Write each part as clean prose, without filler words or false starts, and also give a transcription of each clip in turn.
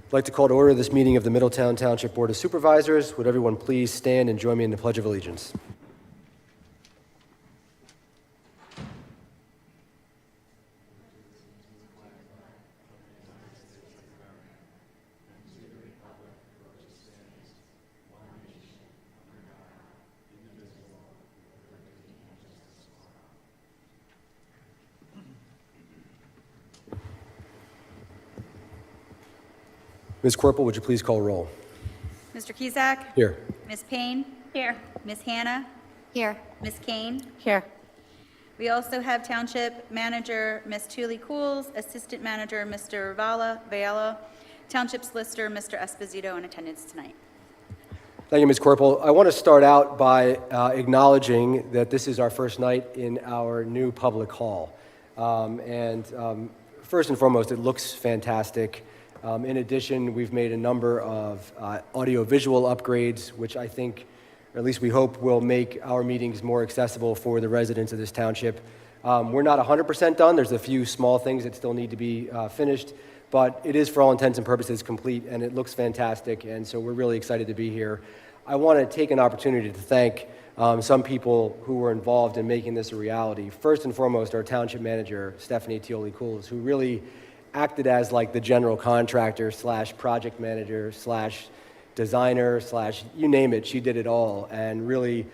I'd like to call to order this meeting of the Middletown Township Board of Supervisors. Would everyone please stand and join me in the Pledge of Allegiance? Ms. Corporal, would you please call roll? Mr. Cusack? Here. Ms. Payne? Here. Ms. Hannah? Here. Ms. Kane? Here. We also have Township Manager, Ms. Thule Cools, Assistant Manager, Mr. Vela, Township Solicitor, Mr. Esposito, in attendance tonight. Thank you, Ms. Corporal. I want to start out by acknowledging that this is our first night in our new public hall. First and foremost, it looks fantastic. In addition, we've made a number of audio-visual upgrades, which I think, or at least we hope, will make our meetings more accessible for the residents of this township. We're not 100% done. There's a few small things that still need to be finished, but it is, for all intents and purposes, complete, and it looks fantastic, and so we're really excited to be here. I want to take an opportunity to thank some people who were involved in making this a reality. First and foremost, our Township Manager, Stephanie Thule Cools, who really acted as like the general contractor / project manager / designer / you name it, she did it all and really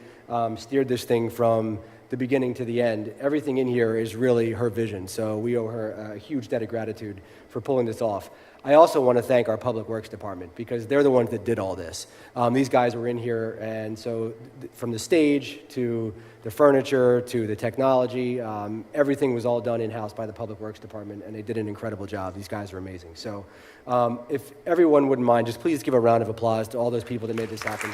steered this thing from the beginning to the end. Everything in here is really her vision, so we owe her a huge debt of gratitude for pulling this off. I also want to thank our Public Works Department because they're the ones that did all this. These guys were in here, and so from the stage to the furniture to the technology, everything was all done in-house by the Public Works Department, and they did an incredible job. These guys are amazing. So if everyone wouldn't mind, just please give a round of applause to all those people that made this happen.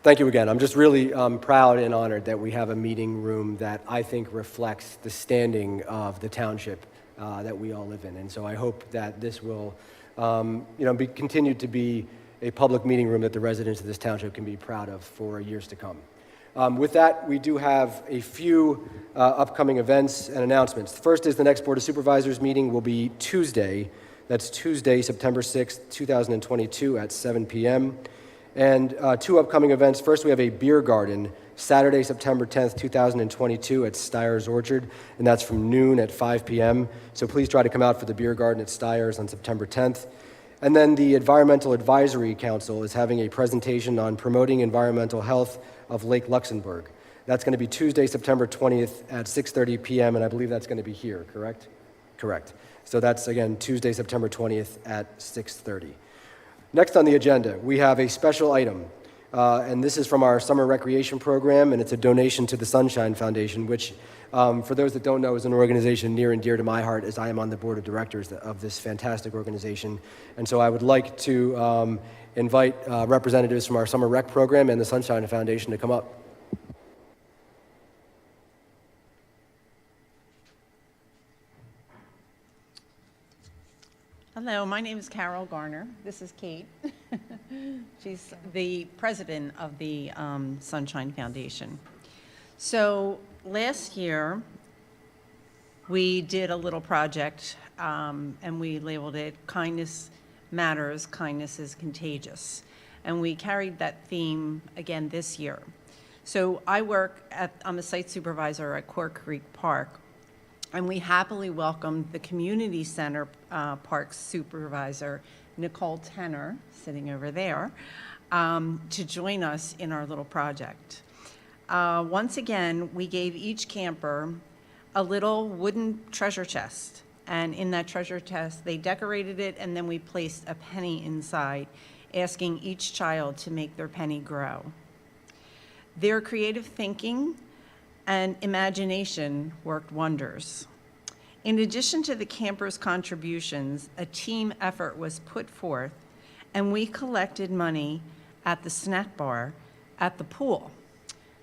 Thank you again. I'm just really proud and honored that we have a meeting room that I think reflects the standing of the township that we all live in. And so I hope that this will continue to be a public meeting room that the residents of this township can be proud of for years to come. With that, we do have a few upcoming events and announcements. The first is the next Board of Supervisors meeting will be Tuesday. That's Tuesday, September 6th, 2022 at 7 p.m. And two upcoming events. First, we have a beer garden, Saturday, September 10th, 2022 at Steyer's Orchard, and that's from noon at 5 p.m. So please try to come out for the beer garden at Steyer's on September 10th. And then the Environmental Advisory Council is having a presentation on promoting environmental health of Lake Luxembourg. That's going to be Tuesday, September 20th at 6:30 p.m., and I believe that's going to be here, correct? Correct. So that's, again, Tuesday, September 20th at 6:30. Next on the agenda, we have a special item, and this is from our summer recreation program, and it's a donation to the Sunshine Foundation, which, for those that don't know, is an organization near and dear to my heart, as I am on the board of directors of this fantastic organization. And so I would like to invite representatives from our summer rec program and the Sunshine Foundation to come up. Hello, my name is Carol Garner. This is Kate. She's the president of the Sunshine Foundation. So last year, we did a little project, and we labeled it Kindness Matters, Kindness is Contagious. And we carried that theme again this year. So I'm a site supervisor at Cork Creek Park, and we happily welcomed the Community Center Park Supervisor, Nicole Tenner, sitting over there, to join us in our little project. Once again, we gave each camper a little wooden treasure chest. And in that treasure chest, they decorated it, and then we placed a penny inside, asking each child to make their penny grow. Their creative thinking and imagination worked wonders. In addition to the campers' contributions, a team effort was put forth, and we collected money at the snack bar at the pool.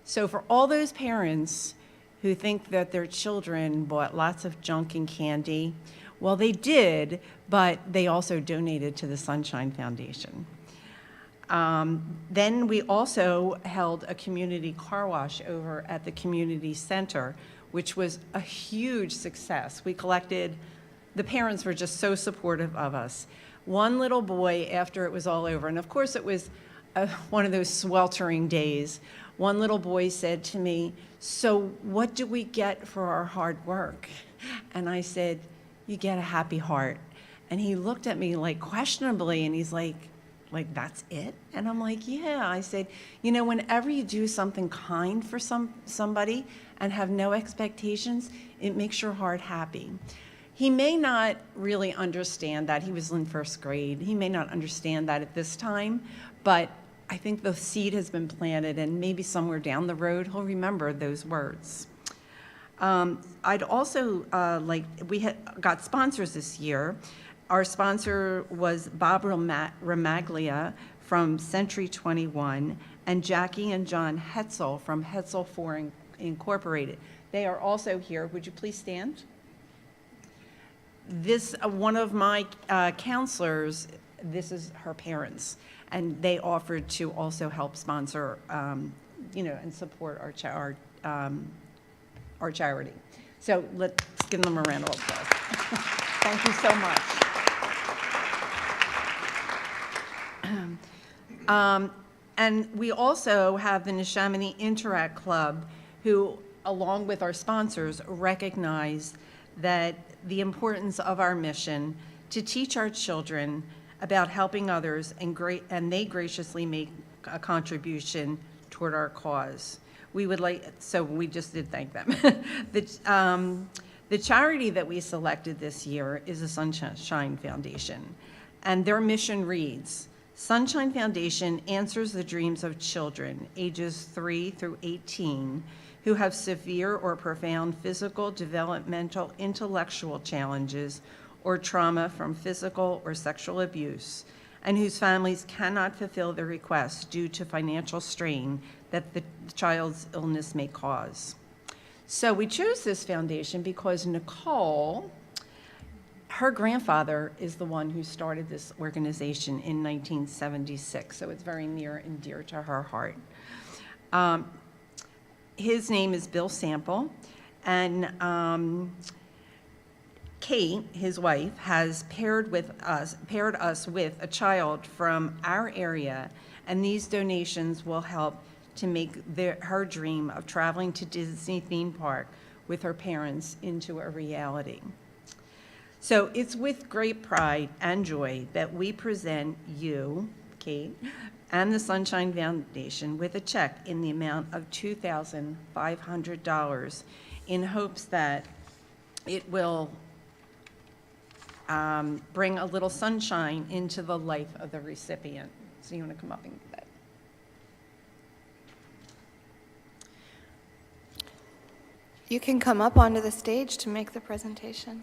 So for all those parents who think that their children bought lots of junk and candy, well, they did, but they also donated to the Sunshine Foundation. Then we also held a community car wash over at the community center, which was a huge success. We collected, the parents were just so supportive of us. One little boy, after it was all over, and of course it was one of those sweltering days, one little boy said to me, "So what do we get for our hard work?" And I said, "You get a happy heart." And he looked at me like questionably, and he's like, that's it? And I'm like, yeah. I said, you know, whenever you do something kind for somebody and have no expectations, it makes your heart happy. He may not really understand that. He was in first grade. He may not understand that at this time, but I think the seed has been planted, and maybe somewhere down the road, he'll remember those words. I'd also we got sponsors this year. Our sponsor was Bob Ramaglia from Century 21 and Jackie and John Hetzel from Hetzel 4 Incorporated. They are also here. Would you please stand? This, one of my counselors, this is her parents, and they offered to also help sponsor, you know, and support our charity. So let's give them a round of applause. Thank you so much. And we also have the Neshaminy Interact Club, who, along with our sponsors, recognize that the importance of our mission to teach our children about helping others, and they graciously make a contribution toward our cause. We would like, so we just did thank them. The charity that we selected this year is the Sunshine Foundation, and their mission reads, Sunshine Foundation answers the dreams of children ages 3 through 18 who have severe or profound physical, developmental, intellectual challenges or trauma from physical or sexual abuse, and whose families cannot fulfill their requests due to financial strain that the child's illness may cause. So we chose this foundation because Nicole, her grandfather is the one who started this organization in 1976, so it's very near and dear to her heart. His name is Bill Sample, and Kate, his wife, has paired us with a child from our area, and these donations will help to make her dream of traveling to Disney theme park with her parents into a reality. So it's with great pride and joy that we present you, Kate, and the Sunshine Foundation with a check in the amount of $2,500 in hopes that it will bring a little sunshine into the life of the recipient. So you want to come up and get that? You can come up onto the stage to make the presentation.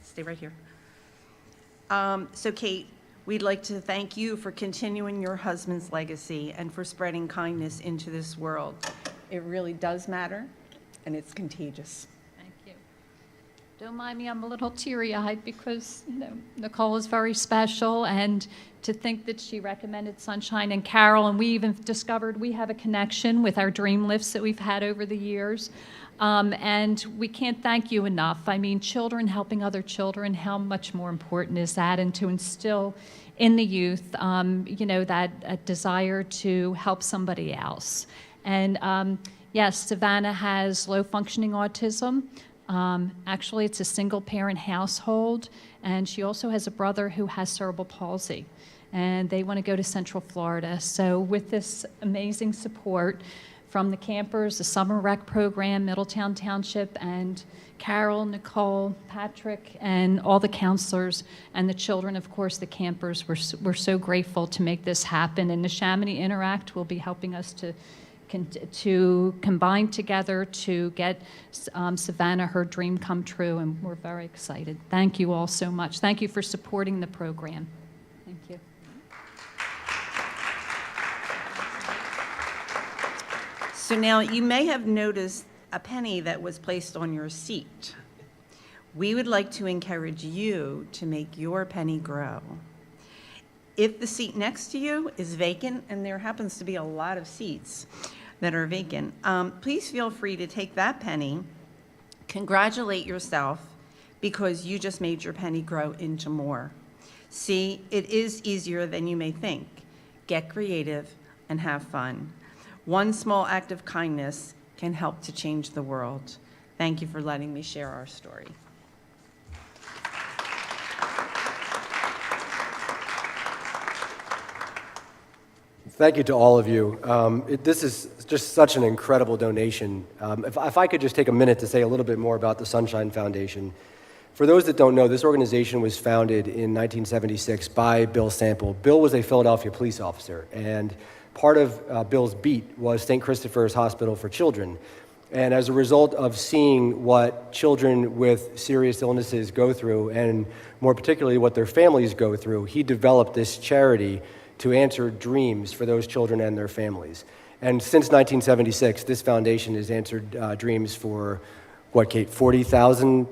Stay right here. So Kate, we'd like to thank you for continuing your husband's legacy and for spreading kindness into this world. It really does matter, and it's contagious. Thank you. Don't mind me, I'm a little teary-eyed because, you know, Nicole is very special, and to think that she recommended Sunshine and Carol, and we even discovered we have a connection with our dream lifts that we've had over the years. And we can't thank you enough. I mean, children helping other children, how much more important is that? And to instill in the youth, you know, that desire to help somebody else. And yes, Savannah has low-functioning autism. Actually, it's a single-parent household, and she also has a brother who has cerebral palsy. And they want to go to Central Florida. So with this amazing support from the campers, the summer rec program, Middletown Township, and Carol, Nicole, Patrick, and all the counselors, and the children, of course, the campers. We're so grateful to make this happen. And the Chamonix Interact will be helping us to combine together to get Savannah her dream come true, and we're very excited. Thank you all so much. Thank you for supporting the program. Thank you. So now you may have noticed a penny that was placed on your seat. We would like to encourage you to make your penny grow. If the seat next to you is vacant, and there happens to be a lot of seats that are vacant, please feel free to take that penny, congratulate yourself, because you just made your penny grow into more. See, it is easier than you may think. Get creative and have fun. One small act of kindness can help to change the world. Thank you for letting me share our story. Thank you to all of you. This is just such an incredible donation. If I could just take a minute to say a little bit more about the Sunshine Foundation. For those that don't know, this organization was founded in 1976 by Bill Sample. Bill was a Philadelphia police officer, and part of Bill's beat was St. Christopher's Hospital for Children. And as a result of seeing what children with serious illnesses go through, and more particularly what their families go through, he developed this charity to answer dreams for those children and their families. And since 1976, this foundation has answered dreams for, what, Kate, 41,000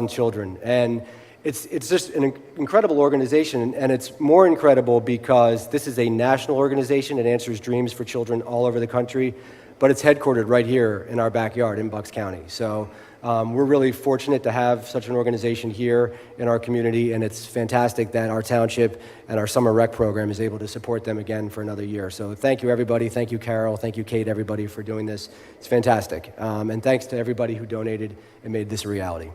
children. And it's just an incredible organization, and it's more incredible because this is a national organization. It answers dreams for children all over the country, but it's headquartered right here in our backyard in Bucks County. So we're really fortunate to have such an organization here in our community, and it's fantastic that our township and our summer rec program is able to support them again for another year. So thank you, everybody. Thank you, Carol. Thank you, Kate, everybody, for doing this. It's fantastic. And thanks to everybody who donated and made this a reality.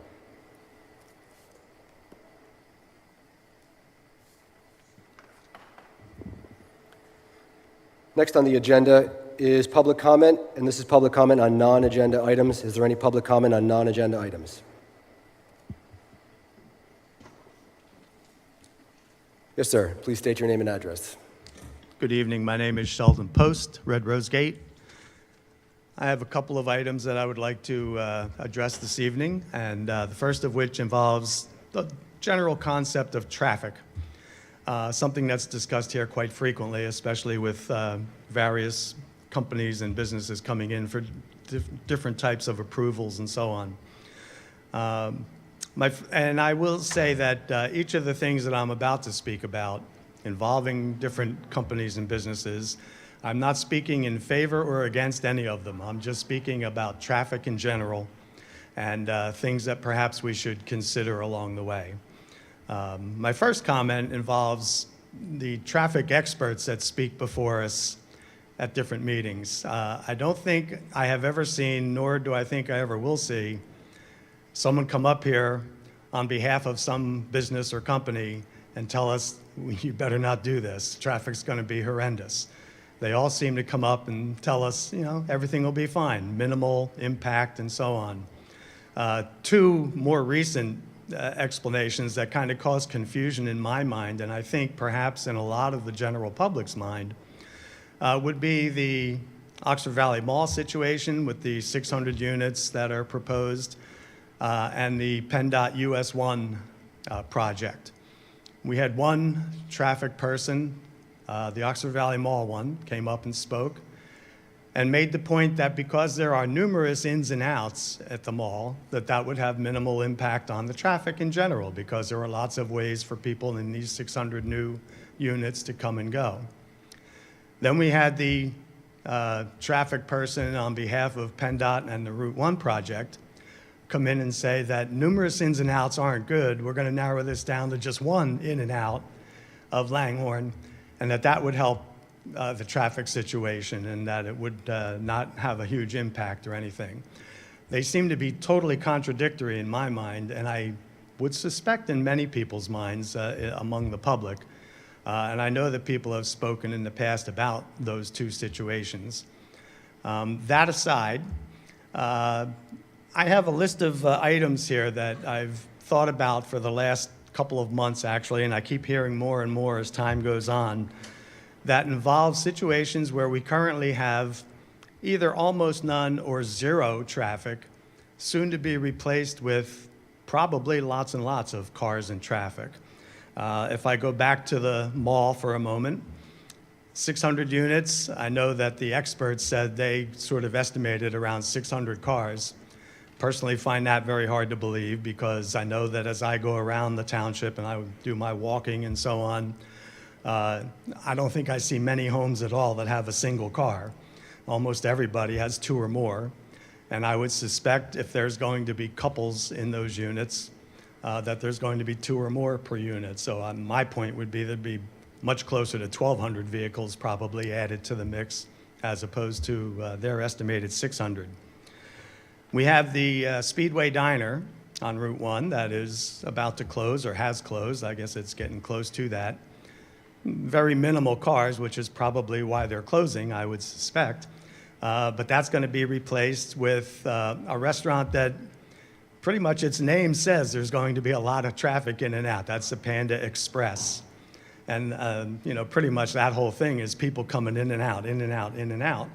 Next on the agenda is public comment, and this is public comment on non-agenda items. Is there any public comment on non-agenda items? Yes, sir. Please state your name and address. Good evening. My name is Sheldon Post, Red Rose Gate. I have a couple of items that I would like to address this evening, and the first of which involves the general concept of traffic. Something that's discussed here quite frequently, especially with various companies and businesses coming in for different types of approvals and so on. And I will say that each of the things that I'm about to speak about involving different companies and businesses, I'm not speaking in favor or against any of them. I'm just speaking about traffic in general and things that perhaps we should consider along the way. My first comment involves the traffic experts that speak before us at different meetings. I don't think I have ever seen, nor do I think I ever will see, someone come up here on behalf of some business or company and tell us, you better not do this. Traffic's going to be horrendous. They all seem to come up and tell us, you know, everything will be fine, minimal impact and so on. Two more recent explanations that kind of cause confusion in my mind, and I think perhaps in a lot of the general public's mind, would be the Oxford Valley Mall situation with the 600 units that are proposed and the PennDOT US 1 project. We had one traffic person, the Oxford Valley Mall one, came up and spoke and made the point that because there are numerous ins and outs at the mall, that would have minimal impact on the traffic in general, because there are lots of ways for people in these 600 new units to come and go. Then we had the traffic person on behalf of PennDOT and the Route 1 project come in and say that numerous ins and outs aren't good. We're going to narrow this down to just one in and out of Langhorne, and that would help the traffic situation, and that it would not have a huge impact or anything. They seem to be totally contradictory in my mind, and I would suspect in many people's minds among the public. And I know that people have spoken in the past about those two situations. That aside, I have a list of items here that I've thought about for the last couple of months, actually, and I keep hearing more and more as time goes on, that involve situations where we currently have either almost none or zero traffic, soon to be replaced with probably lots and lots of cars and traffic. If I go back to the mall for a moment, 600 units, I know that the experts said they sort of estimated around 600 cars. Personally find that very hard to believe because I know that as I go around the township and I do my walking and so on, I don't think I see many homes at all that have a single car. Almost everybody has two or more. And I would suspect if there's going to be couples in those units, that there's going to be two or more per unit. So my point would be there'd be much closer to 1,200 vehicles probably added to the mix as opposed to their estimated 600. We have the Speedway Diner on Route 1 that is about to close or has closed. I guess it's getting close to that. Very minimal cars, which is probably why they're closing, I would suspect. But that's going to be replaced with a restaurant that pretty much its name says there's going to be a lot of traffic in and out. That's the Panda Express. And, pretty much that whole thing is people coming in and out, in and out, in and out.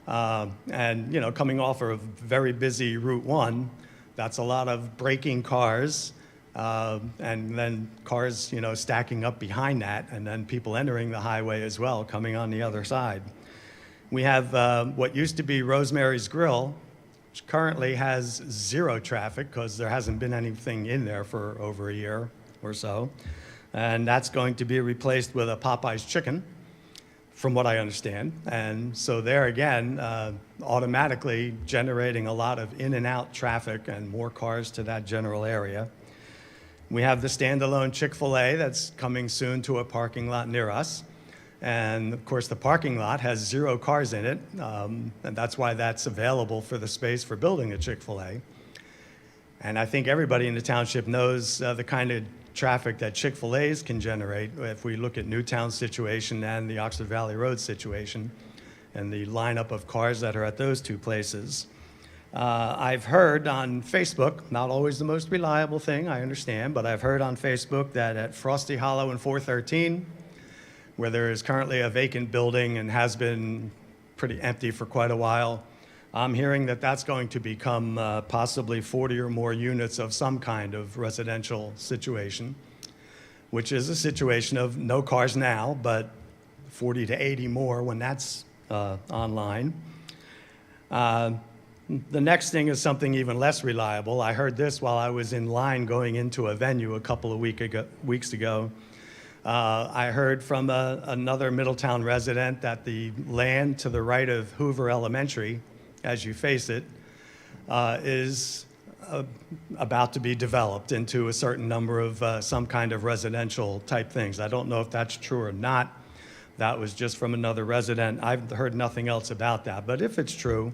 And, coming off of a very busy Route 1, that's a lot of braking cars, and then cars, stacking up behind that, and then people entering the highway as well, coming on the other side. We have what used to be Rosemary's Grill, which currently has zero traffic because there hasn't been anything in there for over a year or so. And that's going to be replaced with a Popeye's Chicken, from what I understand. And so there again, automatically generating a lot of in and out traffic and more cars to that general area. We have the standalone Chick-fil-A that's coming soon to a parking lot near us. And of course, the parking lot has zero cars in it, and that's why that's available for the space for building a Chick-fil-A. And I think everybody in the township knows the kind of traffic that Chick-fil-A's can generate if we look at Newtown's situation and the Oxford Valley Road situation and the lineup of cars that are at those two places. I've heard on Facebook, not always the most reliable thing, I understand, but I've heard on Facebook that at Frosty Hollow and 413, where there is currently a vacant building and has been pretty empty for quite a while, I'm hearing that that's going to become possibly 40 or more units of some kind of residential situation, which is a situation of no cars now, but 40 to 80 more when that's online. The next thing is something even less reliable. I heard this while I was in line going into a venue a couple of weeks ago. I heard from another Middletown resident that the land to the right of Hoover Elementary, as you face it, is about to be developed into a certain number of some kind of residential type things. I don't know if that's true or not. That was just from another resident. I've heard nothing else about that. But if it's true,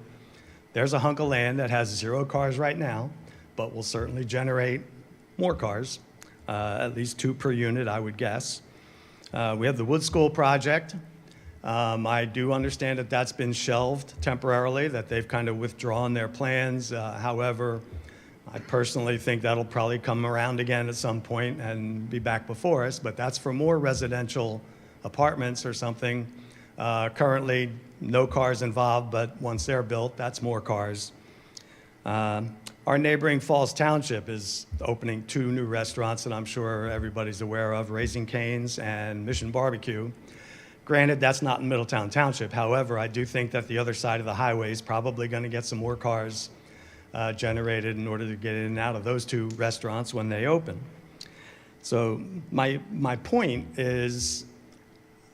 there's a hunk of land that has zero cars right now, but will certainly generate more cars, at least two per unit, I would guess. We have the Wood School project. I do understand that that's been shelved temporarily, that they've kind of withdrawn their plans. However, I personally think that'll probably come around again at some point and be back before us, but that's for more residential apartments or something. Currently, no cars involved, but once they're built, that's more cars. Our neighboring Falls Township is opening two new restaurants that I'm sure everybody's aware of, Raising Cane's and Mission Barbecue. Granted, that's not in Middletown Township. However, I do think that the other side of the highway is probably going to get some more cars generated in order to get in and out of those two restaurants when they open. So my point is,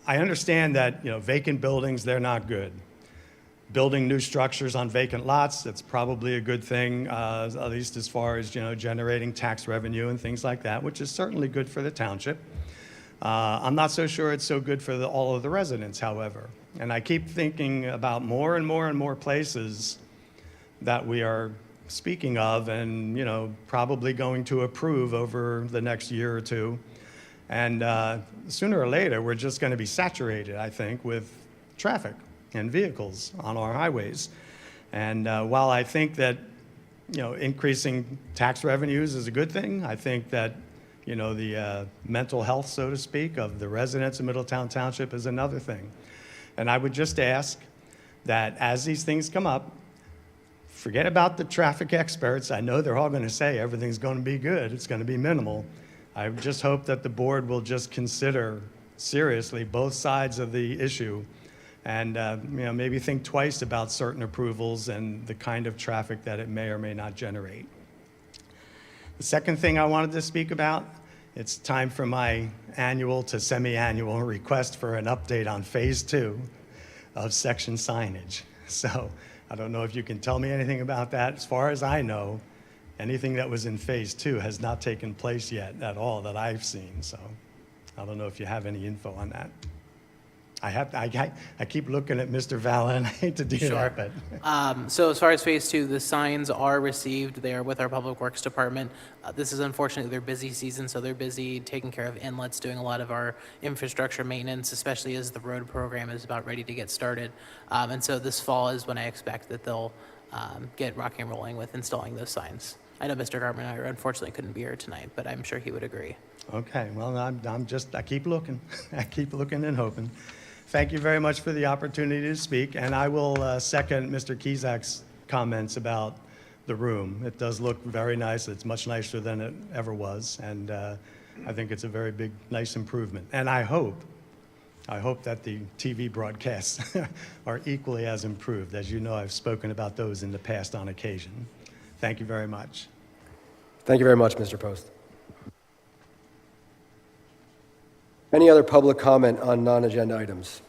I understand that vacant buildings, they're not good. Building new structures on vacant lots, that's probably a good thing, at least as far as generating tax revenue and things like that, which is certainly good for the township. I'm not so sure it's so good for all of the residents, however. And I keep thinking about more and more and more places that we are speaking of and probably going to approve over the next year or two. And sooner or later, we're just going to be saturated, I think, with traffic. and vehicles on our highways. And while I think that, increasing tax revenues is a good thing, I think that, the mental health, so to speak, of the residents of Middletown Township is another thing. And I would just ask that as these things come up, forget about the traffic experts. I know they're all going to say everything's going to be good. It's going to be minimal. I just hope that the board will just consider seriously both sides of the issue and maybe think twice about certain approvals and the kind of traffic that it may or may not generate. The second thing I wanted to speak about, it's time for my annual to semi-annual request for an update on phase 2 of section signage. So I don't know if you can tell me anything about that. As far as I know, anything that was in phase 2 has not taken place yet at all that I've seen. So I don't know if you have any info on that. I keep looking at Mr. Valla, and I hate to do that, but. So as far as phase 2, the signs are received. They are with our Public Works Department. This is unfortunately their busy season, so they're busy taking care of inlets, doing a lot of our infrastructure maintenance, especially as the road program is about ready to get started. And so this fall is when I expect that they'll get rocking and rolling with installing those signs. I know Mr. Gartman unfortunately couldn't be here tonight, but I'm sure he would agree. Okay, well, I keep looking. I keep looking and hoping. Thank you very much for the opportunity to speak, and I will second Mr. Kizak's comments about the room. It does look very nice. It's much nicer than it ever was, and I think it's a very big, nice improvement. And I hope that the TV broadcasts are equally as improved. As you know, I've spoken about those in the past on occasion. Thank you very much. Thank you very much, Mr. Post. Any other public comment on non-agenda items?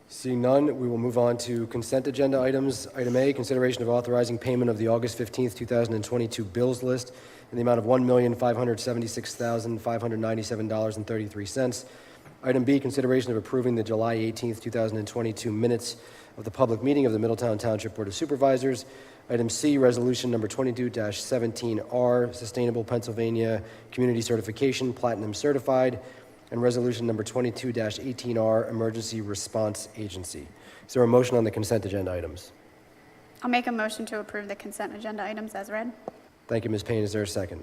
Seeing none, we will move on to consent agenda items. Item A, consideration of authorizing payment of the August 15th, 2022 bills list in the amount of $1,576,597.33. Item B, consideration of approving the July 18th, 2022 minutes of the public meeting of the Middletown Township Board of Supervisors. Item C, resolution number 22-17R, Sustainable Pennsylvania Community Certification, Platinum Certified, and resolution number 22-18R, Emergency Response Agency. Is there a motion on the consent agenda items? I'll make a motion to approve the consent agenda items as read. Thank you, Ms. Payne. Is there a second?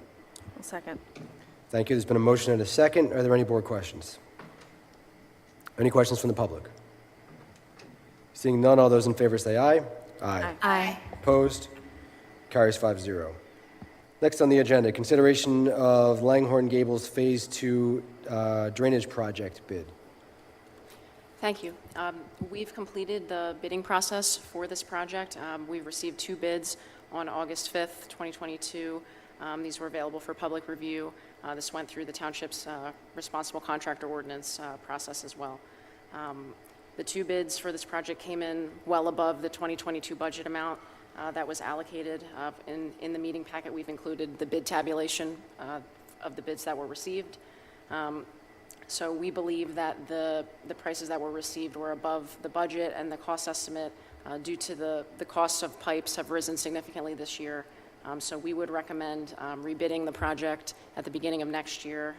I'll second. Thank you. There's been a motion and a second. Are there any board questions? Any questions from the public? Seeing none, all those in favor say aye. Aye. Aye. Opposed? Carries 5-0. Next on the agenda, consideration of Langhorne Gables Phase 2 drainage project bid. Thank you. We've completed the bidding process for this project. We've received 2 bids on August 5th, 2022. These were available for public review. This went through the township's responsible contractor ordinance process as well. The 2 bids for this project came in well above the 2022 budget amount that was allocated. In the meeting packet, we've included the bid tabulation of the bids that were received. So we believe that the prices that were received were above the budget, and the cost estimate due to the costs of pipes have risen significantly this year. So we would recommend rebidding the project at the beginning of next year,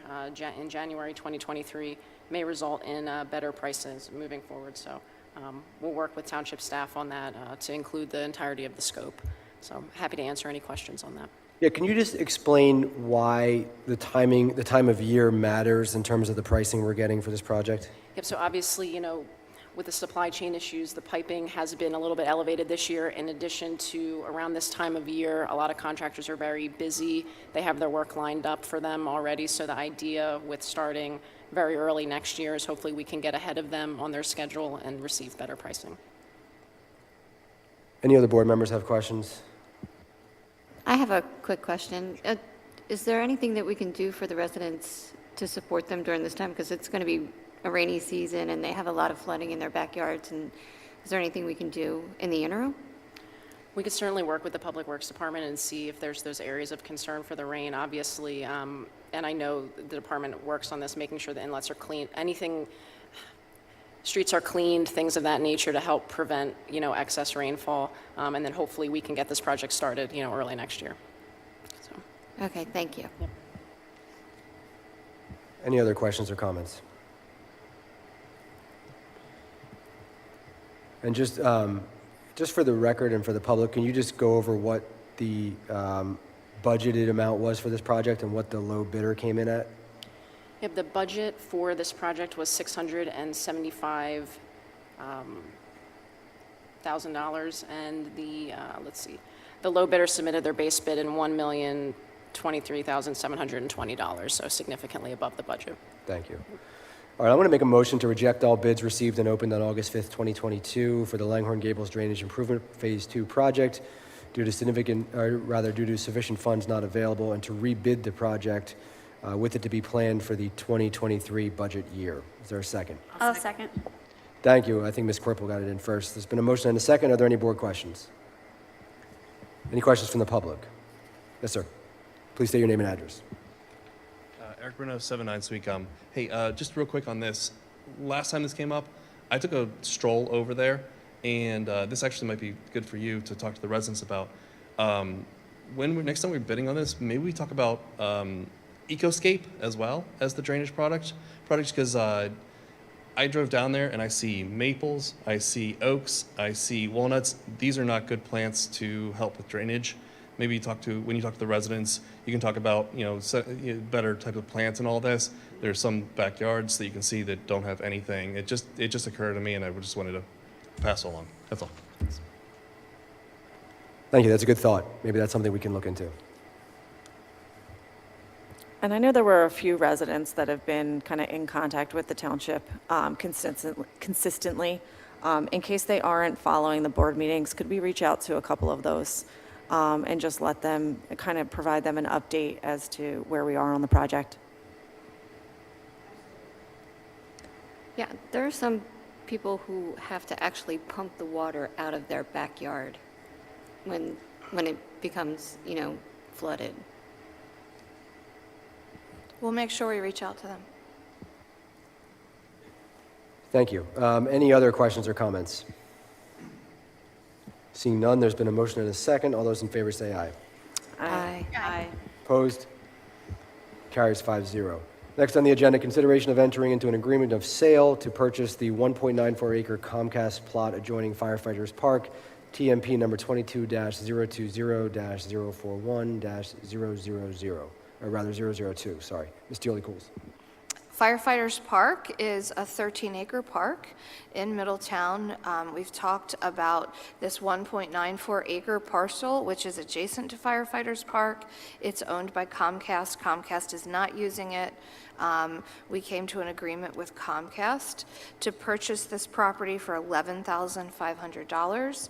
in January 2023, may result in better prices moving forward. So we'll work with township staff on that to include the entirety of the scope. So happy to answer any questions on that. Yeah, can you just explain why the time of year matters in terms of the pricing we're getting for this project? Yep, so obviously, with the supply chain issues, the piping has been a little bit elevated this year. In addition to around this time of year, a lot of contractors are very busy. They have their work lined up for them already. So the idea with starting very early next year is hopefully we can get ahead of them on their schedule and receive better pricing. Any other board members have questions? I have a quick question. Is there anything that we can do for the residents to support them during this time? Because it's going to be a rainy season and they have a lot of flooding in their backyards. And is there anything we can do in the interim? We could certainly work with the Public Works Department and see if there's those areas of concern for the rain, obviously. And I know the department works on this, making sure the inlets are clean. Streets are cleaned, things of that nature to help prevent, excess rainfall. And then hopefully we can get this project started, early next year. So. Okay, thank you. Yep. Any other questions or comments? And just for the record and for the public, can you just go over what the budgeted amount was for this project and what the low bidder came in at? Yep, the budget for this project was $675,000, and let's see, the low bidder submitted their base bid in $1,023,720, so significantly above the budget. Thank you. All right, I'm going to make a motion to reject all bids received and opened on August 5th, 2022 for the Langhorne Gables Drainage Improvement Phase 2 project due to sufficient funds not available, and to rebid the project with it to be planned for the 2023 budget year. Is there a second? I'll second. Thank you. I think Ms. Corporal got it in first. There's been a motion and a second. Are there any board questions? Any questions from the public? Yes, sir. Please state your name and address. Eric Bruno, 79 Sweetgum. Hey, just real quick on this. Last time this came up, I took a stroll over there, and this actually might be good for you to talk to the residents about. Next time we're bidding on this, maybe we talk about Ecoscape as well as the drainage product, because I drove down there and I see maples, I see oaks, I see walnuts. These are not good plants to help with drainage. Maybe when you talk to the residents, you can talk about better type of plants and all this. There's some backyards that you can see that don't have anything. It just occurred to me, and I just wanted to pass along. That's all. Thank you. That's a good thought. Maybe that's something we can look into. And I know there were a few residents that have been kind of in contact with the township consistently. In case they aren't following the board meetings, could we reach out to a couple of those and just let them, kind of provide them an update as to where we are on the project? Yeah, there are some people who have to actually pump the water out of their backyard when it becomes, flooded. We'll make sure we reach out to them. Thank you. Any other questions or comments? Seeing none, there's been a motion and a second. All those in favor say aye. Aye. Aye. Opposed? Carries 5-0. Next on the agenda, consideration of entering into an agreement of sale to purchase the 1.94-acre Comcast plot adjoining Firefighters Park, TMP number 22-020-041-000, or rather 002, sorry. Ms. Tealy-Cools. Firefighters Park is a 13-acre park in Middletown. We've talked about this 1.94-acre parcel, which is adjacent to Firefighters Park. It's owned by Comcast. Comcast is not using it. We came to an agreement with Comcast to purchase this property for $11,500.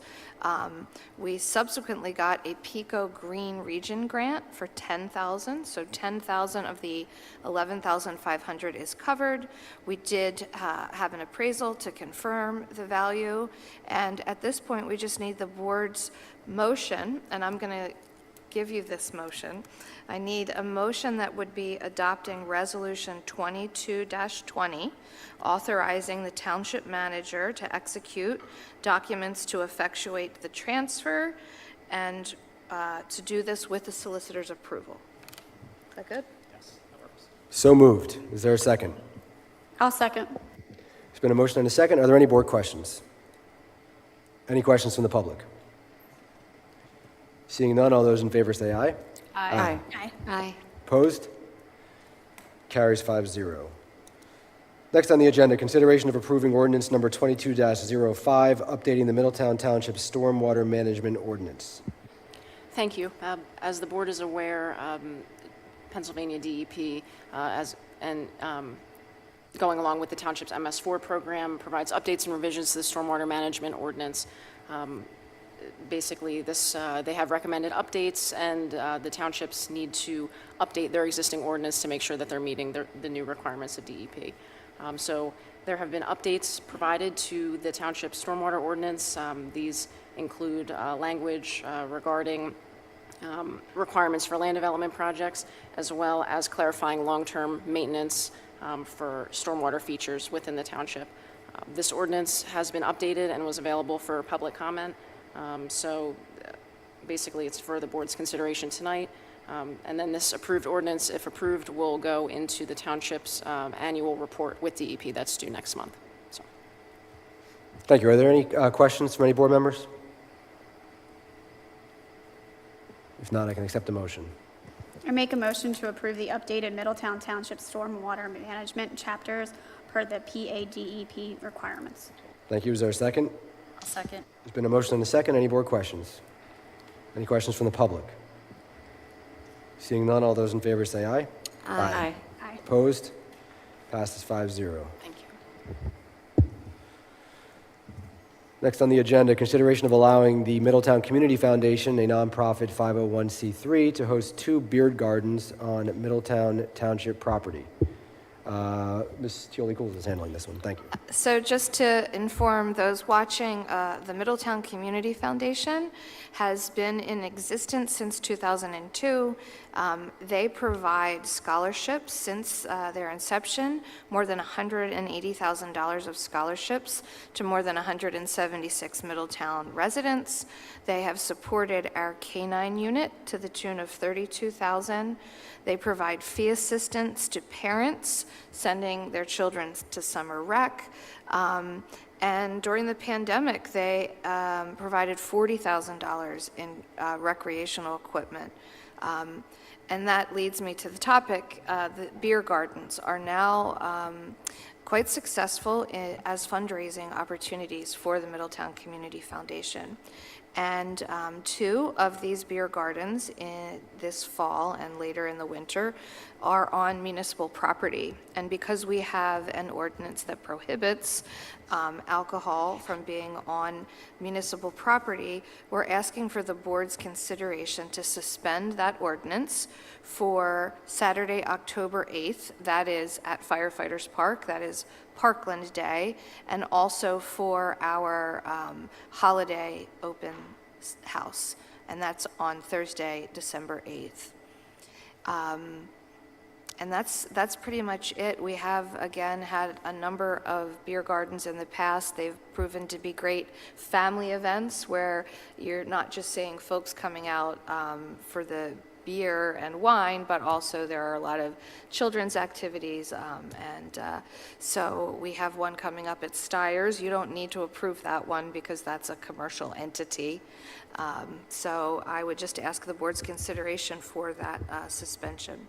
We subsequently got a Pico Green Region grant for $10,000, so $10,000 of the $11,500 is covered. We did have an appraisal to confirm the value, and at this point, we just need the board's motion, and I'm going to give you this motion. I need a motion that would be adopting Resolution 22-20, authorizing the township manager to execute documents to effectuate the transfer and to do this with the solicitor's approval. Is that good? So moved. Is there a second? I'll second. There's been a motion and a second. Are there any board questions? Any questions from the public? Seeing none, all those in favor say aye. Aye. Aye. Aye. Opposed? Carries 5-0. Next on the agenda, consideration of approving ordinance number 22-05, updating the Middletown Township Stormwater Management Ordinance. Thank you. As the board is aware, Pennsylvania DEP, going along with the township's MS4 program, provides updates and revisions to the Stormwater Management Ordinance. Basically, they have recommended updates, and the townships need to update their existing ordinance to make sure that they're meeting the new requirements of DEP. So there have been updates provided to the township stormwater ordinance. These include language regarding requirements for land development projects, as well as clarifying long-term maintenance for stormwater features within the township. This ordinance has been updated and was available for public comment. So basically, it's for the board's consideration tonight. And then this approved ordinance, if approved, will go into the township's annual report with DEP that's due next month. So. Thank you. Are there any questions from any board members? If not, I can accept the motion. I make a motion to approve the updated Middletown Township Stormwater Management chapters per the PADEP requirements. Thank you. Is there a second? I'll second. There's been a motion and a second. Any board questions? Any questions from the public? Seeing none, all those in favor say aye. Aye. Aye. Opposed? Passes 5-0. Thank you. Next on the agenda, consideration of allowing the Middletown Community Foundation, a nonprofit 501c3, to host 2 beard gardens on Middletown Township property. Ms. Tioli-Cools is handling this one. Thank you. So just to inform those watching, the Middletown Community Foundation has been in existence since 2002. They provide scholarships since their inception, more than $180,000 of scholarships to more than 176 Middletown residents. They have supported our K-9 unit to the tune of $32,000. They provide fee assistance to parents sending their children to summer rec. And during the pandemic, they provided $40,000 in recreational equipment. And that leads me to the topic. The beer gardens are now quite successful as fundraising opportunities for the Middletown Community Foundation. And 2 of these beer gardens in this fall and later in the winter are on municipal property. And because we have an ordinance that prohibits alcohol from being on municipal property, we're asking for the board's consideration to suspend that ordinance for Saturday, October 8th. That is at Firefighters Park. That is Parkland Day, and also for our holiday open house, and that's on Thursday, December 8th. And that's pretty much it. We have, again, had a number of beer gardens in the past. They've proven to be great family events where you're not just seeing folks coming out for the beer and wine, but also there are a lot of children's activities. So we have one coming up at Steyer's. You don't need to approve that one because that's a commercial entity. So I would just ask the board's consideration for that suspension.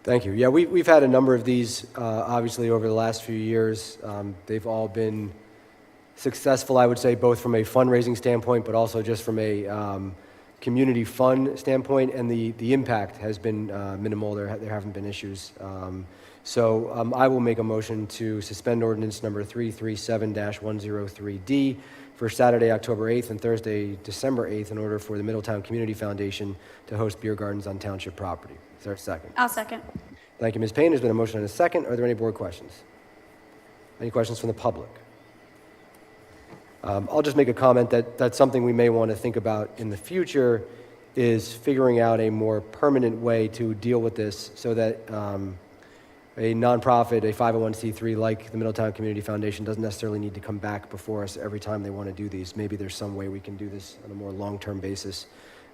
Thank you. Yeah, we've had a number of these, obviously, over the last few years. They've all been successful, I would say, both from a fundraising standpoint, but also just from a community fun standpoint, and the impact has been minimal. There haven't been issues. So I will make a motion to suspend ordinance number 337-103D for Saturday, October 8th and Thursday, December 8th in order for the Middletown Community Foundation to host beer gardens on township property. Is there a second? I'll second. Thank you, Ms. Payne. There's been a motion and a second. Are there any board questions? Any questions from the public? I'll just make a comment that that's something we may want to think about in the future, is figuring out a more permanent way to deal with this so that a nonprofit, a 501c3 like the Middletown Community Foundation doesn't necessarily need to come back before us every time they want to do these. Maybe there's some way we can do this on a more long-term basis.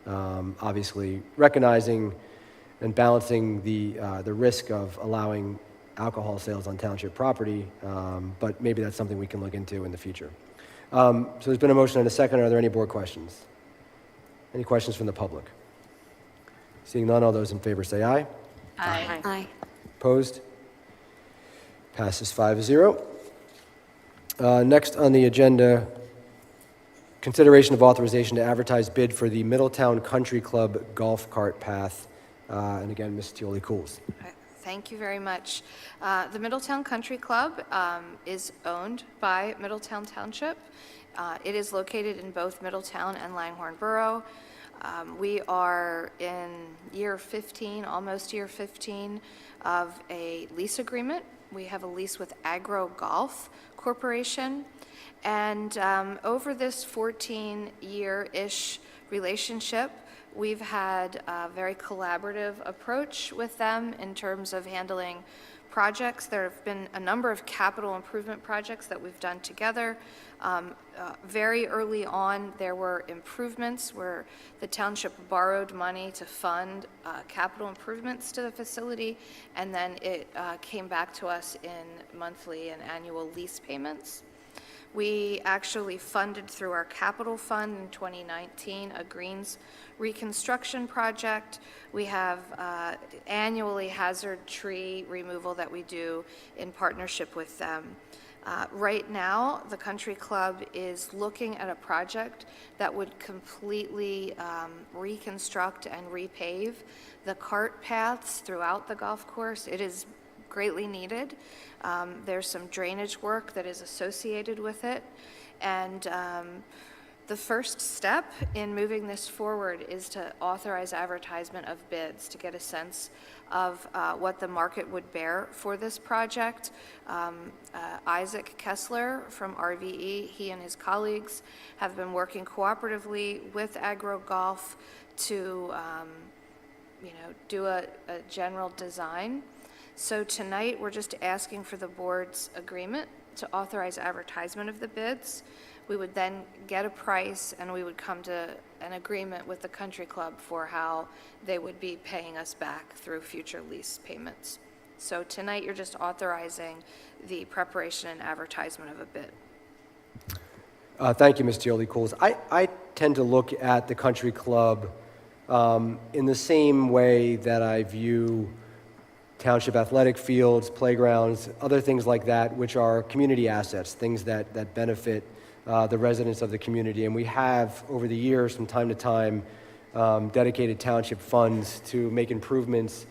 Obviously, recognizing and balancing the risk of allowing alcohol sales on township property, but maybe that's something we can look into in the future. So there's been a motion and a second. Are there any board questions? Any questions from the public? Seeing none, all those in favor say aye. Aye. Aye. Opposed? Passes 5-0. Next on the agenda, consideration of authorization to advertise bid for the Middletown Country Club golf cart path. And again, Ms. Tioli-Cools. Thank you very much. The Middletown Country Club is owned by Middletown Township. It is located in both Middletown and Langhorne Borough. We are in year 15, almost year 15, of a lease agreement. We have a lease with Agro Golf Corporation. And over this 14-year-ish relationship, we've had a very collaborative approach with them in terms of handling projects. There have been a number of capital improvement projects that we've done together. Very early on, there were improvements where the township borrowed money to fund capital improvements to the facility, and then it came back to us in monthly and annual lease payments. We actually funded through our capital fund in 2019 a greens reconstruction project. We have annually hazard tree removal that we do in partnership with them. Right now, the country club is looking at a project that would completely reconstruct and repave the cart paths throughout the golf course. It is greatly needed. There's some drainage work that is associated with it. And the first step in moving this forward is to authorize advertisement of bids to get a sense of what the market would bear for this project. Isaac Kessler from RVE, he and his colleagues have been working cooperatively with Agro Golf to do a general design. So tonight, we're just asking for the board's agreement to authorize advertisement of the bids. We would then get a price, and we would come to an agreement with the country club for how they would be paying us back through future lease payments. So tonight, you're just authorizing the preparation and advertisement of a bid. Thank you, Ms. Teoli-Cools. I tend to look at the country club in the same way that I view township athletic fields, playgrounds, other things like that, which are community assets, things that benefit the residents of the community. And we have, over the years, from time to time, dedicated township funds to make improvements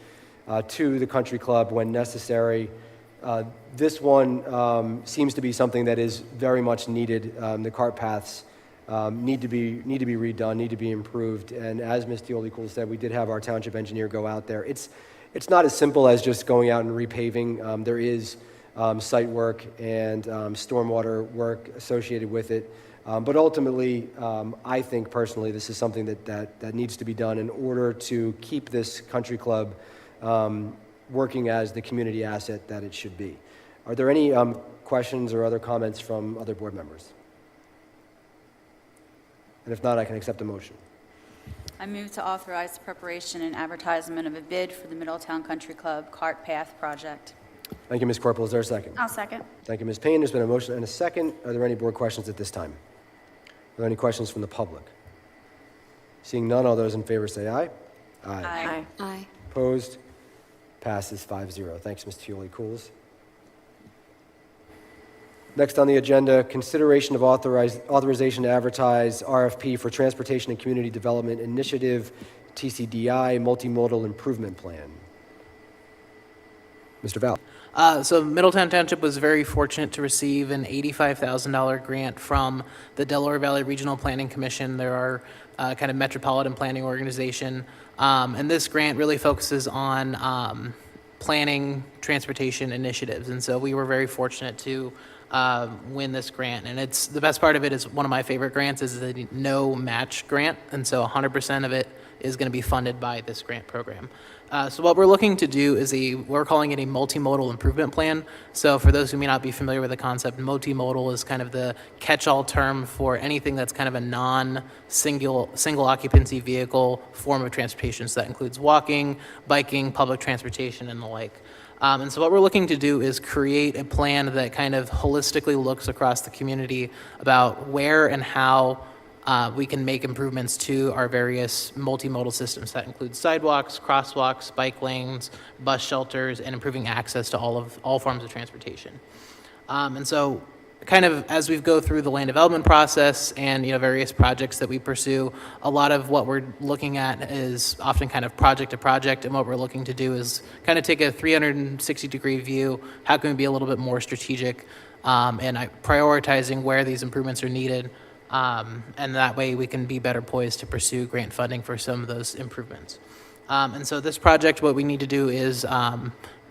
to the country club when necessary. This one seems to be something that is very much needed. The cart paths need to be redone, need to be improved. And as Ms. Teoli-Cools said, we did have our township engineer go out there. It's not as simple as just going out and repaving. There is site work and stormwater work associated with it. But ultimately, I think personally this is something that needs to be done in order to keep this country club working as the community asset that it should be. Are there any questions or other comments from other board members? And if not, I can accept a motion. I move to authorize the preparation and advertisement of a bid for the Middletown Country Club Cart Path Project. Thank you, Ms. Corporal. Is there a second? I'll second. Thank you, Ms. Payne. There's been a motion and a second. Are there any board questions at this time? Are there any questions from the public? Seeing none, all those in favor say aye. Aye. Aye. Opposed? Passes 5-0. Thanks, Ms. Teoli-Cools. Next on the agenda, consideration of authorization to advertise RFP for Transportation and Community Development Initiative, TCDI, Multimodal Improvement Plan. Mr. Val. So Middletown Township was very fortunate to receive an $85,000 grant from the Delaware Valley Regional Planning Commission. They're our kind of metropolitan planning organization. And this grant really focuses on planning transportation initiatives. And so we were very fortunate to win this grant. And it's the best part of it is one of my favorite grants is the no match grant. And so 100% of it is going to be funded by this grant program. So what we're looking to do is we're calling it a multimodal improvement plan. So for those who may not be familiar with the concept, multimodal is kind of the catch-all term for anything that's kind of a non-single occupancy vehicle form of transportation. So that includes walking, biking, public transportation, and the like. And so what we're looking to do is create a plan that kind of holistically looks across the community about where and how we can make improvements to our various multimodal systems. That includes sidewalks, crosswalks, bike lanes, bus shelters, and improving access to all forms of transportation. And so kind of as we go through the land development process and various projects that we pursue, a lot of what we're looking at is often kind of project to project, and what we're looking to do is kind of take a 360-degree view. How can we be a little bit more strategic and prioritizing where these improvements are needed, and that way we can be better poised to pursue grant funding for some of those improvements. And so this project, what we need to do is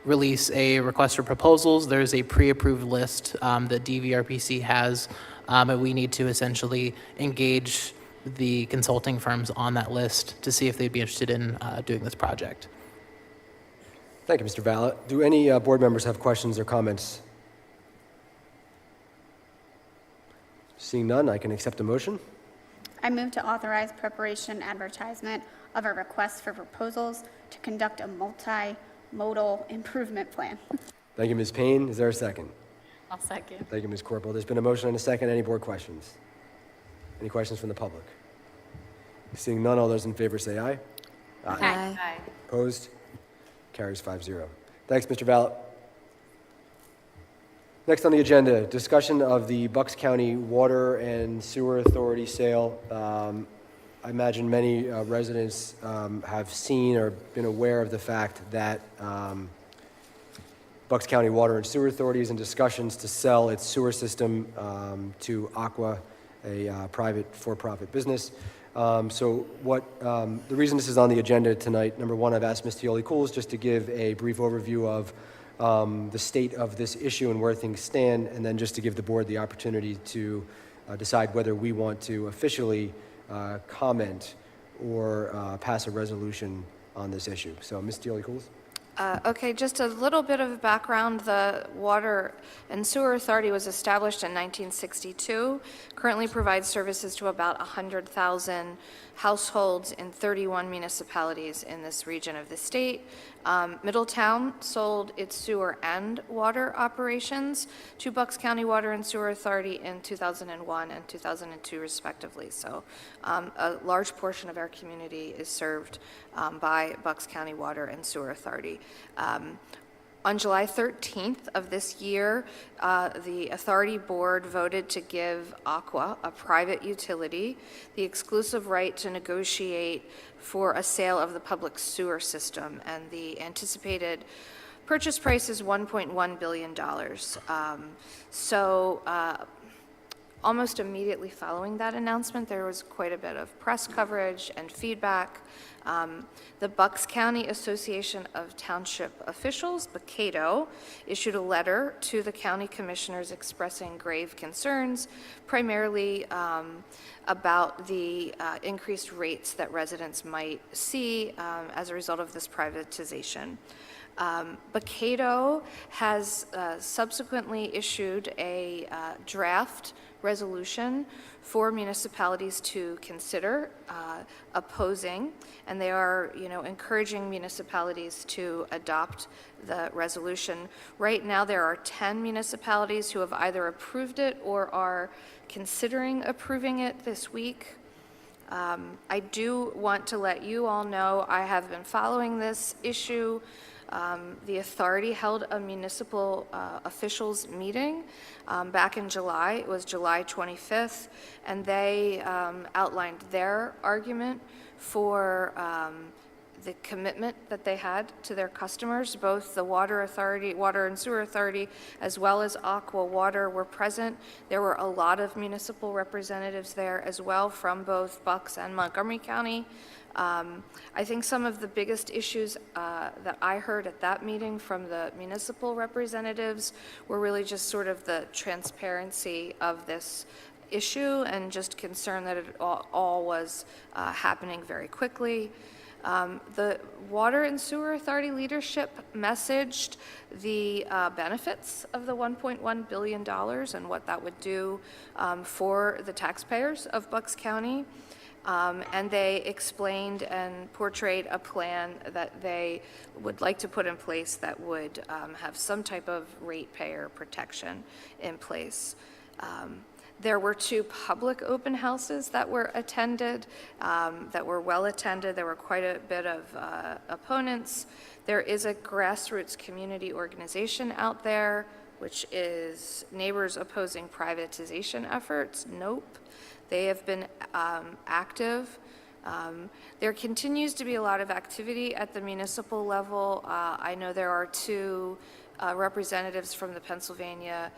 release a request for proposals. There's a pre-approved list that DVRPC has, and we need to essentially engage the consulting firms on that list to see if they'd be interested in doing this project. Thank you, Mr. Valla. Do any board members have questions or comments? Seeing none, I can accept a motion. I move to authorize preparation and advertisement of a request for proposals to conduct a multimodal improvement plan. Thank you, Ms. Payne. Is there a second? I'll second. Thank you, Ms. Corporal. There's been a motion and a second. Any board questions? Any questions from the public? Seeing none, all those in favor say aye. Aye. Opposed? Carries 5-0. Thanks, Mr. Vallot. Next on the agenda, discussion of the Bucks County Water and Sewer Authority sale. I imagine many residents have seen or been aware of the fact that Bucks County Water and Sewer Authority is in discussions to sell its sewer system to Aqua, a private for-profit business. So the reason this is on the agenda tonight, number one, I've asked Ms. Tioli-Cools just to give a brief overview of the state of this issue and where things stand, and then just to give the board the opportunity to decide whether we want to officially comment or pass a resolution on this issue. So, Ms. Tioli-Cools? Okay, just a little bit of background. The Water and Sewer Authority was established in 1962, currently provides services to about 100,000 households in 31 municipalities in this region of the state. Middletown sold its sewer and water operations to Bucks County Water and Sewer Authority in 2001 and 2002 respectively. So a large portion of our community is served by Bucks County Water and Sewer Authority. On July 13th of this year, the authority board voted to give Aqua, a private utility, the exclusive right to negotiate for a sale of the public sewer system, and the anticipated purchase price is $1.1 billion. Almost immediately following that announcement, there was quite a bit of press coverage and feedback. The Bucks County Association of Township Officials, BCATO, issued a letter to the county commissioners expressing grave concerns, primarily about the increased rates that residents might see as a result of this privatization. BCATO has subsequently issued a draft resolution for municipalities to consider opposing, and they are, encouraging municipalities to adopt the resolution. Right now, there are 10 municipalities who have either approved it or are considering approving it this week. I do want to let you all know I have been following this issue. The authority held a municipal officials meeting back in July. It was July 25th, and they outlined their argument for the commitment that they had to their customers. Both the Water and Sewer Authority, as well as Aqua Water were present. There were a lot of municipal representatives there as well from both Bucks and Montgomery County. I think some of the biggest issues that I heard at that meeting from the municipal representatives were really just sort of the transparency of this issue and just concern that it all was happening very quickly. The Water and Sewer Authority leadership messaged the benefits of the $1.1 billion and what that would do for the taxpayers of Bucks County. And they explained and portrayed a plan that they would like to put in place that would have some type of ratepayer protection in place. There were 2 public open houses that were attended, that were well attended. There were quite a bit of opponents. There is a grassroots community organization out there, which is Neighbors Opposing Privatization Efforts, NOPE. They have been active. There continues to be a lot of activity at the municipal level. I know there are 2 representatives from the Pennsylvania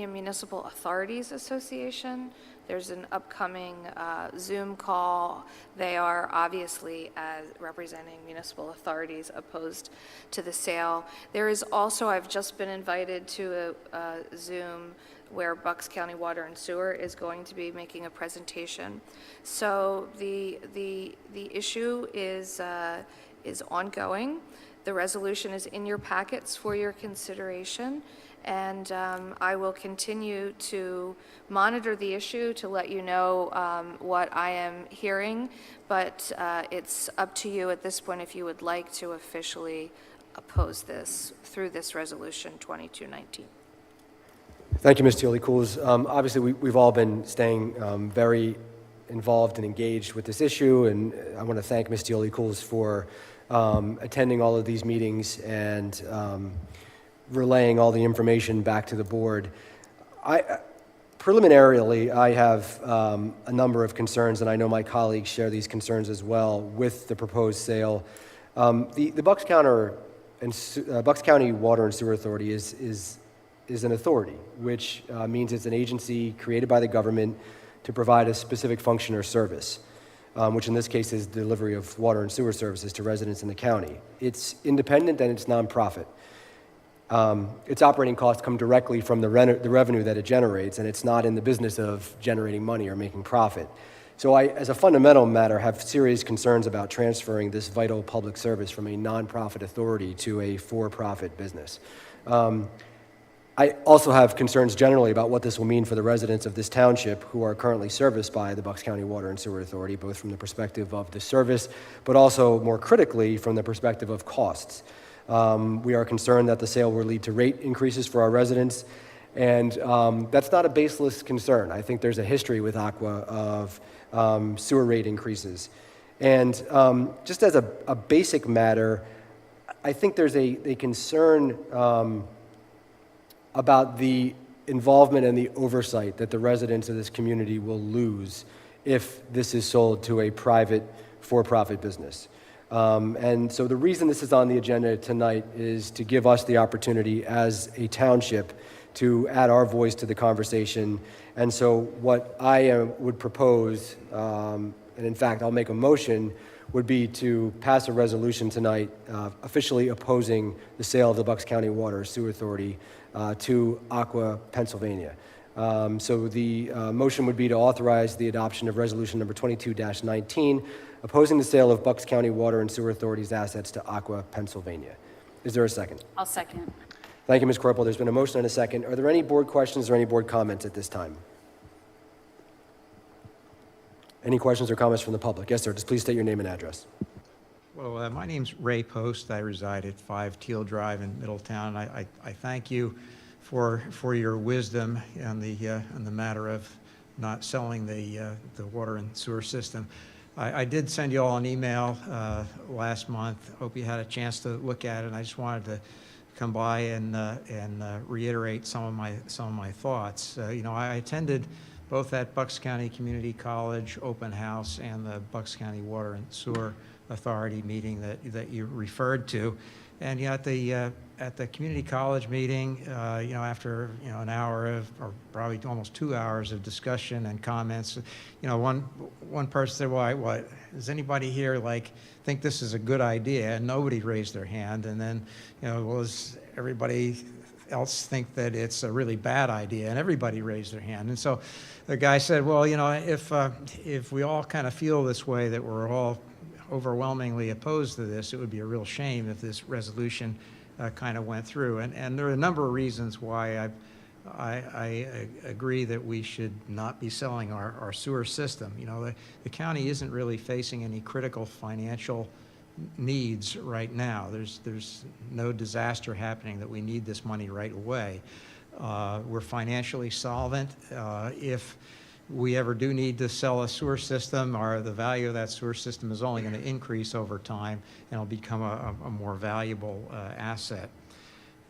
Municipal Authorities Association. There's an upcoming Zoom call. They are obviously representing municipal authorities opposed to the sale. There is also, I've just been invited to a Zoom where Bucks County Water and Sewer is going to be making a presentation. So the issue is ongoing. The resolution is in your packets for your consideration, and I will continue to monitor the issue to let you know what I am hearing, but it's up to you at this point if you would like to officially oppose this through this resolution 2219. Thank you, Ms. Tealy-Cools. Obviously, we've all been staying very involved and engaged with this issue, and I want to thank Ms. Tealy-Cools for attending all of these meetings and relaying all the information back to the board. Preliminarily, I have a number of concerns, and I know my colleagues share these concerns as well with the proposed sale. The Bucks County Water and Sewer Authority is an authority, which means it's an agency created by the government to provide a specific function or service, which in this case is delivery of water and sewer services to residents in the county. It's independent and it's nonprofit. Its operating costs come directly from the revenue that it generates, and it's not in the business of generating money or making profit. So I, as a fundamental matter, have serious concerns about transferring this vital public service from a nonprofit authority to a for-profit business. I also have concerns generally about what this will mean for the residents of this township who are currently serviced by the Bucks County Water and Sewer Authority, both from the perspective of the service, but also more critically from the perspective of costs. We are concerned that the sale will lead to rate increases for our residents, and that's not a baseless concern. I think there's a history with Aqua of sewer rate increases. And just as a basic matter, I think there's a concern about the involvement and the oversight that the residents of this community will lose if this is sold to a private for-profit business. And so the reason this is on the agenda tonight is to give us the opportunity as a township to add our voice to the conversation. And so what I would propose, and in fact I'll make a motion, would be to pass a resolution tonight officially opposing the sale of the Bucks County Water Sewer Authority to Aqua, Pennsylvania. So the motion would be to authorize the adoption of resolution number 22-19, opposing the sale of Bucks County Water and Sewer Authority's assets to Aqua, Pennsylvania. Is there a second? I'll second. Thank you, Ms. Corporal. There's been a motion and a second. Are there any board questions or any board comments at this time? Any questions or comments from the public? Yes, sir. Just please state your name and address. Well, my name's Ray Post. I reside at 5 Teal Drive in Middletown. I thank you for your wisdom on the matter of not selling the water and sewer system. I did send you all an email last month. Hope you had a chance to look at it. And I just wanted to come by and reiterate some of my thoughts. I attended both that Bucks County Community College open house and the Bucks County Water and Sewer Authority meeting that you referred to. And at the community college meeting, after an hour of, or probably almost 2 hours of discussion and comments, one person said, "Well, does anybody here think this is a good idea?" And nobody raised their hand. And then, does everybody else think that it's a really bad idea? And everybody raised their hand. And so the guy said, "Well, if we all kind of feel this way, that we're all overwhelmingly opposed to this, it would be a real shame if this resolution kind of went through." And there are a number of reasons why I agree that we should not be selling our sewer system. The county isn't really facing any critical financial needs right now. There's no disaster happening that we need this money right away. We're financially solvent. If we ever do need to sell a sewer system, or the value of that sewer system is only going to increase over time, and it'll become a more valuable asset.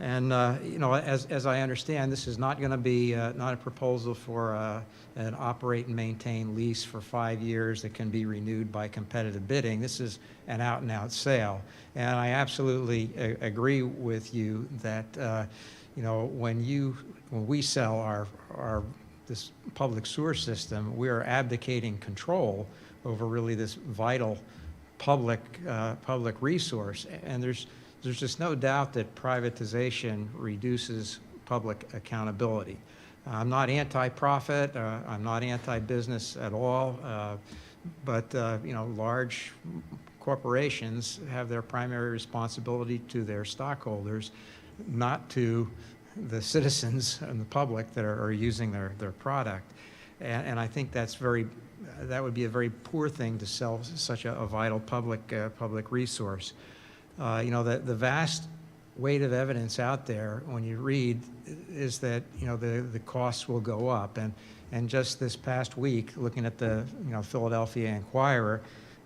And as I understand, this is not going to be not a proposal for an operate and maintain lease for 5 years that can be renewed by competitive bidding. This is an out-and-out sale. And I absolutely agree with you that when we sell this public sewer system, we are abdicating control over really this vital public resource. And there's just no doubt that privatization reduces public accountability. I'm not anti-profit. I'm not anti-business at all. But large corporations have their primary responsibility to their stockholders, not to the citizens and the public that are using their product. And I think that would be a very poor thing to sell such a vital public resource. The vast weight of evidence out there when you read is that, the costs will go up. And just this past week, looking at the, Philadelphia Inquirer,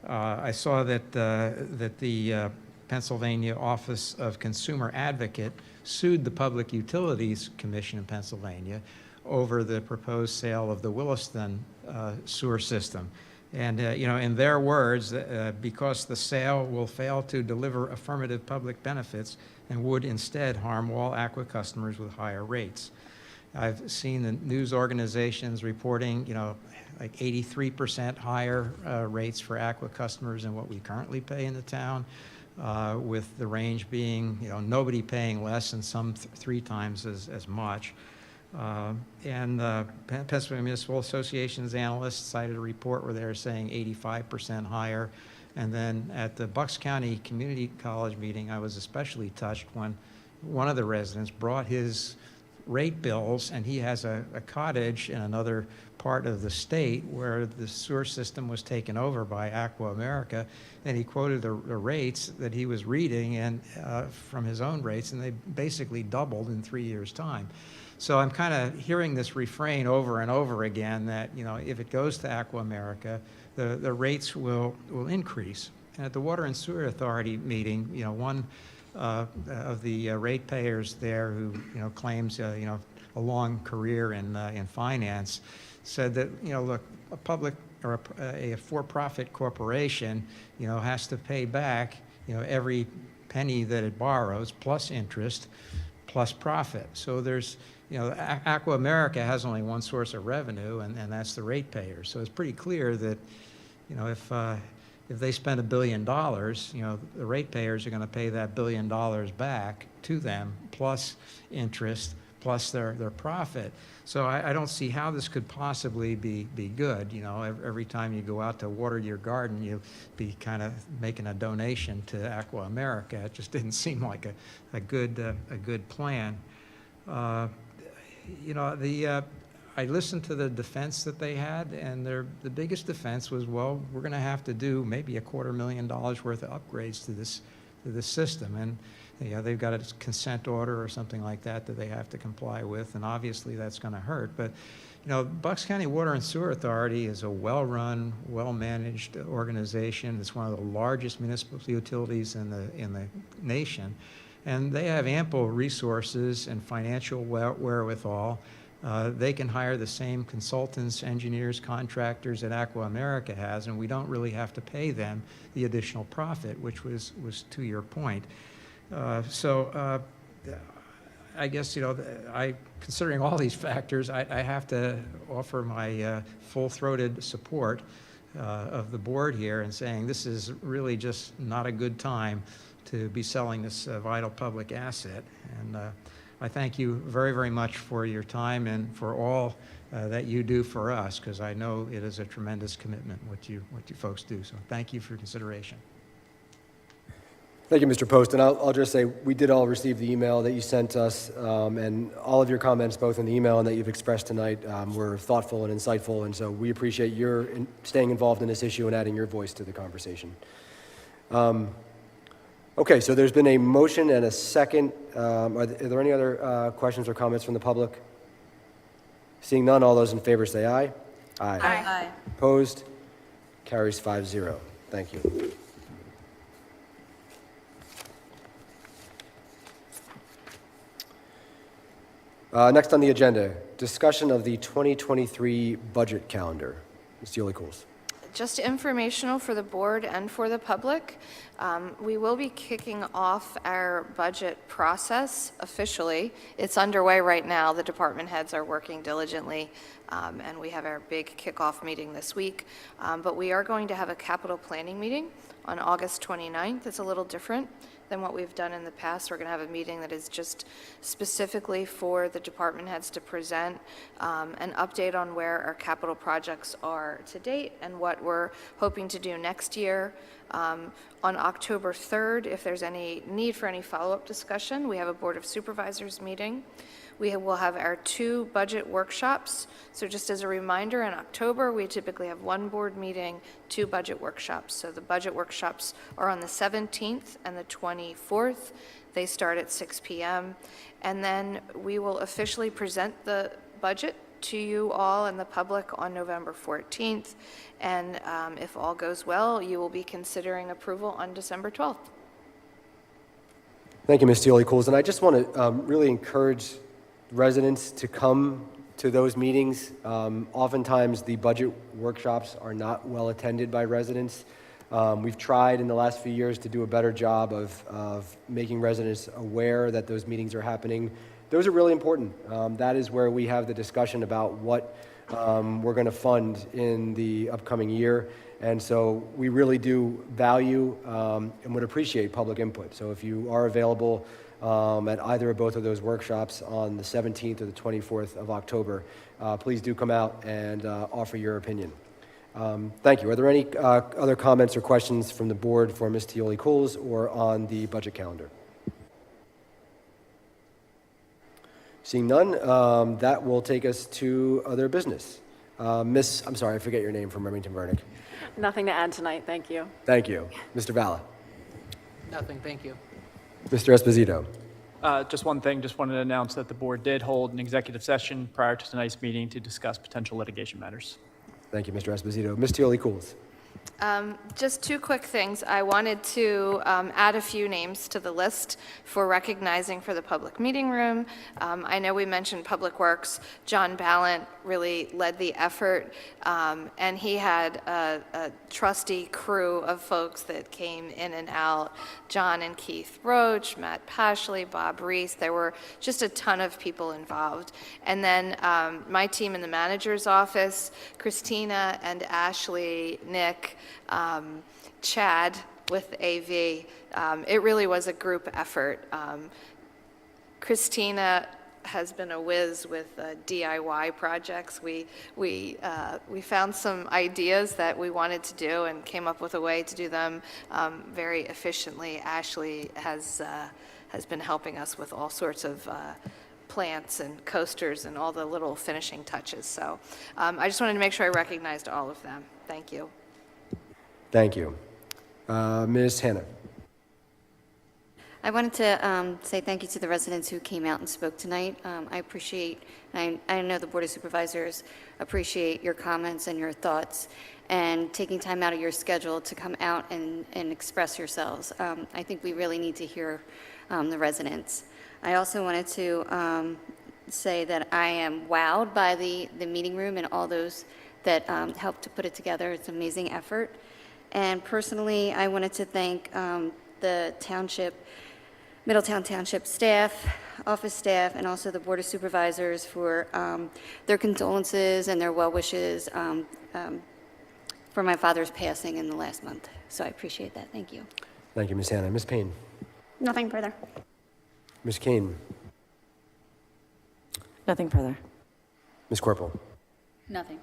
I saw that the Pennsylvania Office of Consumer Advocate sued the Public Utilities Commission in Pennsylvania over the proposed sale of the Williston sewer system. And, in their words, because the sale will fail to deliver affirmative public benefits and would instead harm all Aqua customers with higher rates. I've seen the news organizations reporting, like 83% higher rates for Aqua customers than what we currently pay in the town, with the range being, nobody paying less and some 3 times as much. Pennsylvania Municipal Association's analysts cited a report where they were saying 85% higher. And then at the Bucks County Community College meeting, I was especially touched when one of the residents brought his rate bills, and he has a cottage in another part of the state where the sewer system was taken over by Aqua America, and he quoted the rates that he was reading and from his own rates, and they basically doubled in 3 years' time. So I'm kind of hearing this refrain over and over again that, if it goes to Aqua America, the rates will increase. And at the Water and Sewer Authority meeting, one of the ratepayers there who, claims, a long career in finance, said that, look, a public or a for-profit corporation, has to pay back, every penny that it borrows plus interest plus profit. So there's, Aqua America has only one source of revenue, and that's the ratepayer. So it's pretty clear that, if they spend $1 billion, the ratepayers are going to pay that $1 billion back to them, plus interest, plus their profit. So I don't see how this could possibly be good. Every time you go out to water your garden, you be kind of making a donation to Aqua America. It just didn't seem like a good plan. I listened to the defense that they had, and the biggest defense was, well, we're going to have to do maybe $250,000 worth of upgrades to this system, and they've got a consent order or something like that they have to comply with, and obviously that's going to hurt. But Bucks County Water and Sewer Authority is a well-run, well-managed organization. It's one of the largest municipal utilities in the nation, and they have ample resources and financial wherewithal. They can hire the same consultants, engineers, contractors that Aqua America has, and we don't really have to pay them the additional profit, which was to your point. I guess, considering all these factors, I have to offer my full-throated support of the board here and saying this is really just not a good time to be selling this vital public asset. And I thank you very, very much for your time and for all that you do for us, because I know it is a tremendous commitment what you folks do. So thank you for your consideration. Thank you, Mr. Post. And I'll just say we did all receive the email that you sent us, and all of your comments, both in the email and that you've expressed tonight, were thoughtful and insightful. And so we appreciate your staying involved in this issue and adding your voice to the conversation. Okay, so there's been a motion and a second. Are there any other questions or comments from the public? Seeing none, all those in favor say aye. Aye. Aye. Opposed? Carries 5-0. Thank you. Next on the agenda, discussion of the 2023 budget calendar. Ms. Dooley-Cools. Just informational for the board and for the public. We will be kicking off our budget process officially. It's underway right now. The department heads are working diligently, and we have our big kickoff meeting this week. But we are going to have a capital planning meeting on August 29th. It's a little different than what we've done in the past. We're going to have a meeting that is just specifically for the department heads to present an update on where our capital projects are to date and what we're hoping to do next year. On October 3rd, if there's any need for any follow-up discussion, we have a Board of Supervisors meeting. We will have our 2 budget workshops. So just as a reminder, in October, we typically have 1 board meeting, 2 budget workshops. So the budget workshops are on the 17th and the 24th. They start at 6 p.m. And then we will officially present the budget to you all and the public on November 14th. And if all goes well, you will be considering approval on December 12th. Thank you, Ms. Teoli-Cools. And I just want to really encourage residents to come to those meetings. Oftentimes, the budget workshops are not well attended by residents. We've tried in the last few years to do a better job of making residents aware that those meetings are happening. Those are really important. That is where we have the discussion about what we're going to fund in the upcoming year. And so we really do value and would appreciate public input. So if you are available at either or both of those workshops on the 17th or the 24th of October, please do come out and offer your opinion. Thank you. Are there any other comments or questions from the board for Ms. Teoli-Cools or on the budget calendar? Seeing none, that will take us to other business. I'm sorry, I forget your name from Remington Vernick. Nothing to add tonight, thank you. Thank you. Mr. Valla. Nothing, thank you. Mr. Esposito. Just one thing, just wanted to announce that the board did hold an executive session prior to tonight's meeting to discuss potential litigation matters. Thank you, Mr. Esposito. Ms. Teoli-Cools. Just two quick things. I wanted to add a few names to the list for recognizing for the public meeting room. I know we mentioned Public Works. John Ballant really led the effort, and he had a trusty crew of folks that came in and out. John and Keith Roach, Matt Pashley, Bob Reese. There were just a ton of people involved. And then my team in the manager's office, Christina and Ashley, Nick, Chad with AV. It really was a group effort. Christina has been a whiz with DIY projects. We found some ideas that we wanted to do and came up with a way to do them very efficiently. Ashley has been helping us with all sorts of plants and coasters and all the little finishing touches. So I just wanted to make sure I recognized all of them. Thank you. Thank you. Ms. Hannah. I wanted to say thank you to the residents who came out and spoke tonight. I appreciate, I know the Board of Supervisors appreciate your comments and your thoughts and taking time out of your schedule to come out and express yourselves. I think we really need to hear the residents. I also wanted to say that I am wowed by the meeting room and all those that helped to put it together. It's an amazing effort. And personally, I wanted to thank the township, Middletown Township staff, office staff, and also the Board of Supervisors for their condolences and their well wishes for my father's passing in the last month. So I appreciate that. Thank you. Thank you, Ms. Hannah. Ms. Payne. Nothing further. Ms. Kane. Nothing further. Ms. Corporal. Nothing.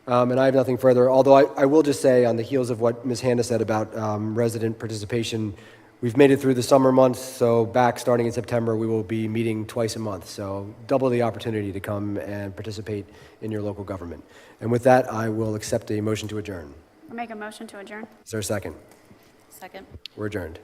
And I have nothing further, although I will just say on the heels of what Ms. Hannah said about resident participation, we've made it through the summer months, so back starting in September, we will be meeting twice a month. So double the opportunity to come and participate in your local government. And with that, I will accept a motion to adjourn. I'll make a motion to adjourn. Is there a second? Second. We're adjourned.